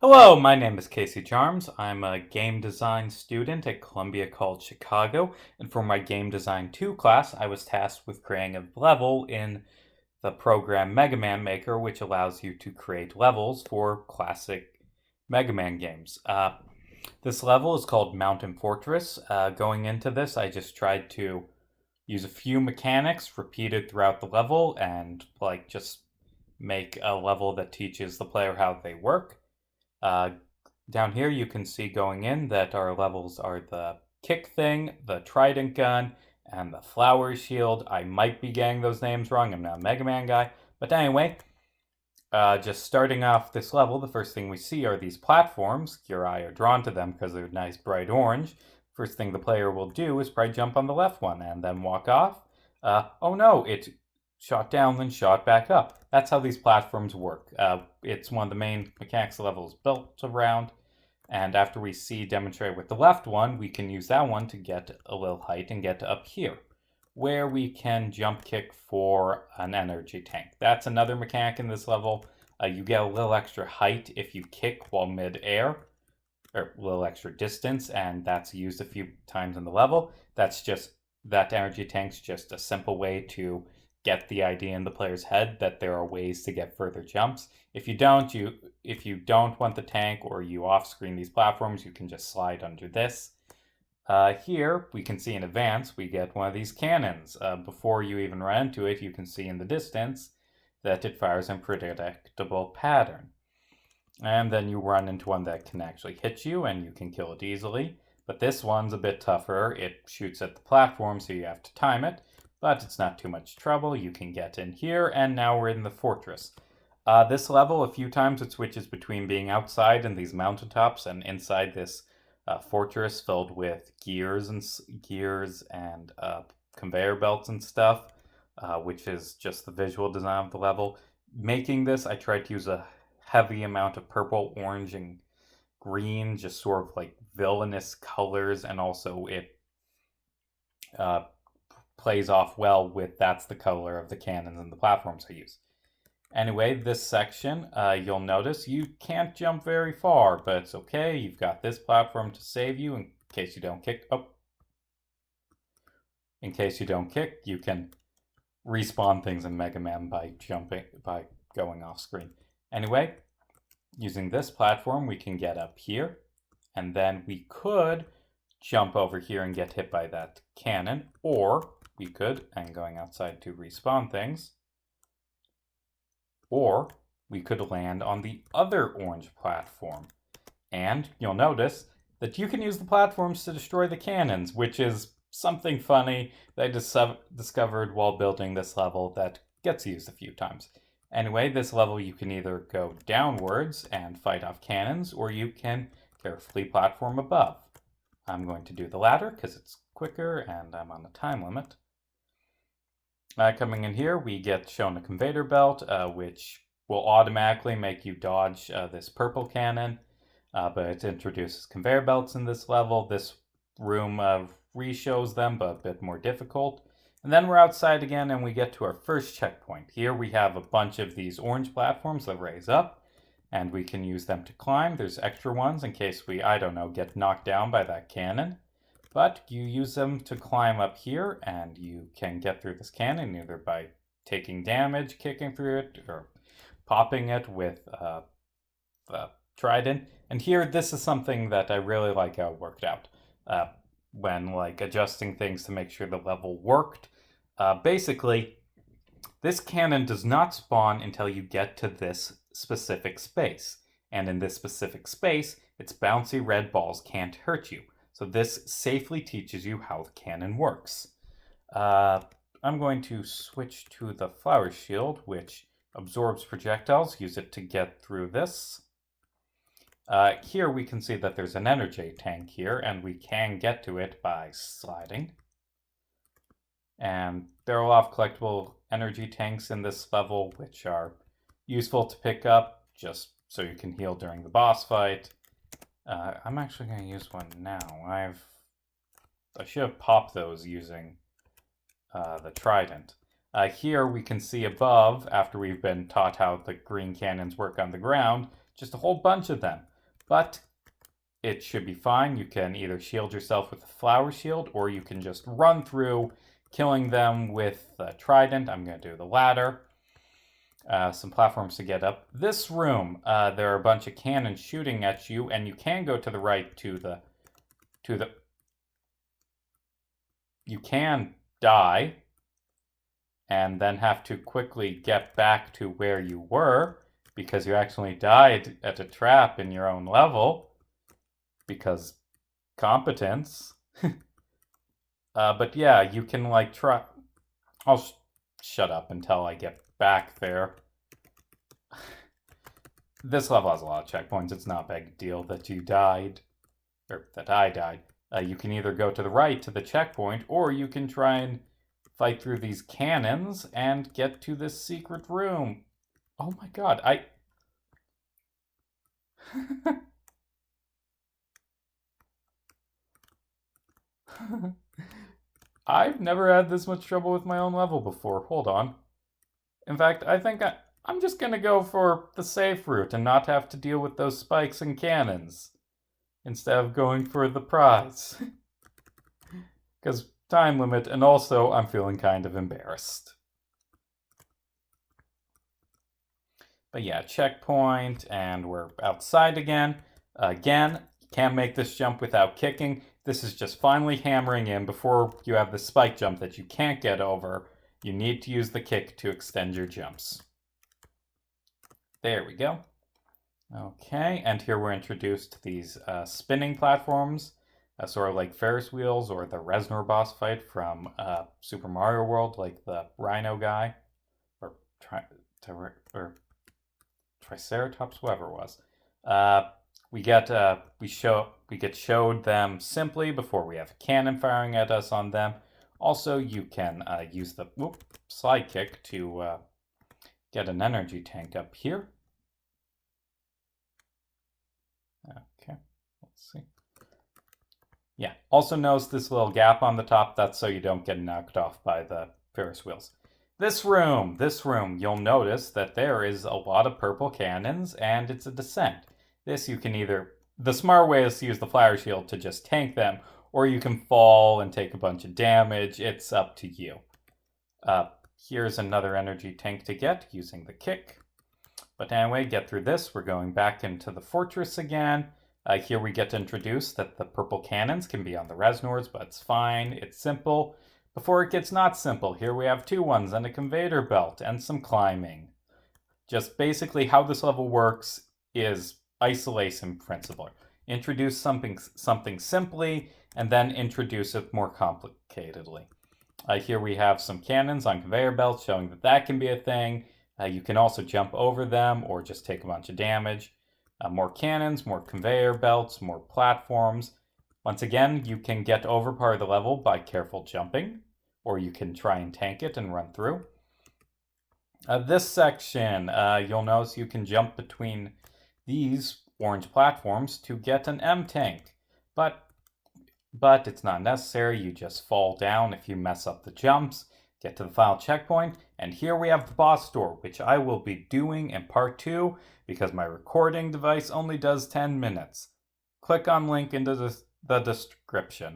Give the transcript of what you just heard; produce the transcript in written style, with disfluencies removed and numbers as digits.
Hello, my name is Casey Charms. I'm a game design student at Columbia College Chicago, and for my Game Design 2 class, I was tasked with creating a level in the program MegaMan Maker, which allows you to create levels for classic Mega Man games. This level is called Mountain Fortress. Going into this, I just tried to use a few mechanics repeated throughout the level and just make a level that teaches the player how they work. Uh, Down here you can see going in that our levels are the kick thing, the trident gun, and the flower shield. I might be getting those names wrong. I'm not a Mega Man guy. But anyway, just starting off this level, the first thing we see are these platforms. Your eye are drawn to them because they're nice bright orange. First thing the player will do is probably jump on the left one and then walk off. Oh no, it shot down, then shot back up. That's how these platforms work. It's one of the main mechanics the level is built around. And after we see demonstrate with the left one, we can use that one to get a little height and get up here, where we can jump kick for an energy tank. That's another mechanic in this level. You get a little extra height if you kick while mid-air, or a little extra distance, and that's used a few times in the level. That energy tank's just a simple way to get the idea in the player's head that there are ways to get further jumps. If you don't want the tank or you off-screen these platforms, you can just slide under this. Here we can see in advance we get one of these cannons. Before you even run into it, you can see in the distance that it fires in predictable pattern. And then you run into one that can actually hit you and you can kill it easily. But this one's a bit tougher. It shoots at the platform, so you have to time it. But it's not too much trouble. You can get in here, and now we're in the fortress. This level, a few times it switches between being outside in these mountaintops and inside this fortress filled with gears and conveyor belts and stuff, which is just the visual design of the level. Making this, I tried to use a heavy amount of purple, orange, and green, just sort of like villainous colors, and also it plays off well with that's the color of the cannons and the platforms I use. Anyway, this section, you'll notice you can't jump very far, but it's okay. You've got this platform to save you in case you don't kick. Oh. In case you don't kick, you can respawn things in Mega Man by going off screen. Anyway, using this platform, we can get up here, and then we could jump over here and get hit by that cannon, or we could, and going outside to respawn things, or we could land on the other orange platform. And you'll notice that you can use the platforms to destroy the cannons, which is something funny that I discovered while building this level that gets used a few times. Anyway, this level you can either go downwards and fight off cannons, or you can carefully platform above. I'm going to do the latter because it's quicker and I'm on a time limit. Coming in here, we get shown a conveyor belt, which will automatically make you dodge this purple cannon, but it introduces conveyor belts in this level. This room re-shows them, but a bit more difficult. And then we're outside again, and we get to our first checkpoint. Here we have a bunch of these orange platforms that raise up, and we can use them to climb. There's extra ones in case we, I don't know, get knocked down by that cannon. But you use them to climb up here, and you can get through this cannon either by taking damage, kicking through it, or popping it with the trident. And here, this is something that I really like how it worked out. When adjusting things to make sure the level worked. Basically, this cannon does not spawn until you get to this specific space. And in this specific space, its bouncy red balls can't hurt you. So this safely teaches you how the cannon works. I'm going to switch to the flower shield, which absorbs projectiles. Use it to get through this. Here we can see that there's an energy tank here, and we can get to it by sliding. And there are a lot of collectible energy tanks in this level, which are useful to pick up, just so you can heal during the boss fight. I'm actually going to use one now. I should have popped those using the trident. Here we can see above, after we've been taught how the green cannons work on the ground, just a whole bunch of them. but it should be fine. You can either shield yourself with a flower shield, or you can just run through, killing them with a trident. I'm going to do the latter. Some platforms to get up. This room, there are a bunch of cannons shooting at you, and you can go to the right to the... You can die, and then have to quickly get back to where you were, because you actually died at a trap in your own level. Because competence. But yeah, you can like try... I'll shut up until I get back there. This level has a lot of checkpoints. It's not a big deal that you died, or that I died. You can either go to the right to the checkpoint, or you can try and fight through these cannons and get to this secret room. Oh my god, I've never had this much trouble with my own level before. Hold on. In fact, I think I'm just gonna go for the safe route and not have to deal with those spikes and cannons, instead of going for the prize. Because time limit, and also I'm feeling kind of embarrassed. But yeah, checkpoint, and we're outside again. Again, you can't make this jump without kicking. This is just finally hammering in before you have the spike jump that you can't get over. You need to use the kick to extend your jumps. There we go. Okay, and here we're introduced to these spinning platforms, sort of like Ferris wheels or the Reznor boss fight from Super Mario World, like the Rhino guy, or Triceratops, whoever it was. We get showed them simply before we have a cannon firing at us on them. Also, you can use the slide kick to get an energy tank up here. Okay, let's see. Yeah, also notice this little gap on the top. That's so you don't get knocked off by the Ferris wheels. This room, you'll notice that there is a lot of purple cannons, and it's a descent. This you can either... The smart way is to use the flower shield to just tank them, or you can fall and take a bunch of damage. It's up to you. Here's another energy tank to get using the kick. But anyway, get through this. We're going back into the fortress again. Here we get introduced that the purple cannons can be on the Reznors, but it's fine. It's simple. Before it gets not simple, here we have 2 ones and a conveyor belt and some climbing. Just basically how this level works is isolation principle. Introduce something simply, and then introduce it more complicatedly. Here we have some cannons on conveyor belts, showing that that can be a thing. You can also jump over them or just take a bunch of damage. More cannons, more conveyor belts, more platforms. Once again, you can get over part of the level by careful jumping, or you can try and tank it and run through. This section, you'll notice you can jump between these orange platforms to get an M tank, but it's not necessary. You just fall down if you mess up the jumps. Get to the final checkpoint, and here we have the boss door, which I will be doing in part 2 because my recording device only does 10 minutes. Click on link into the description.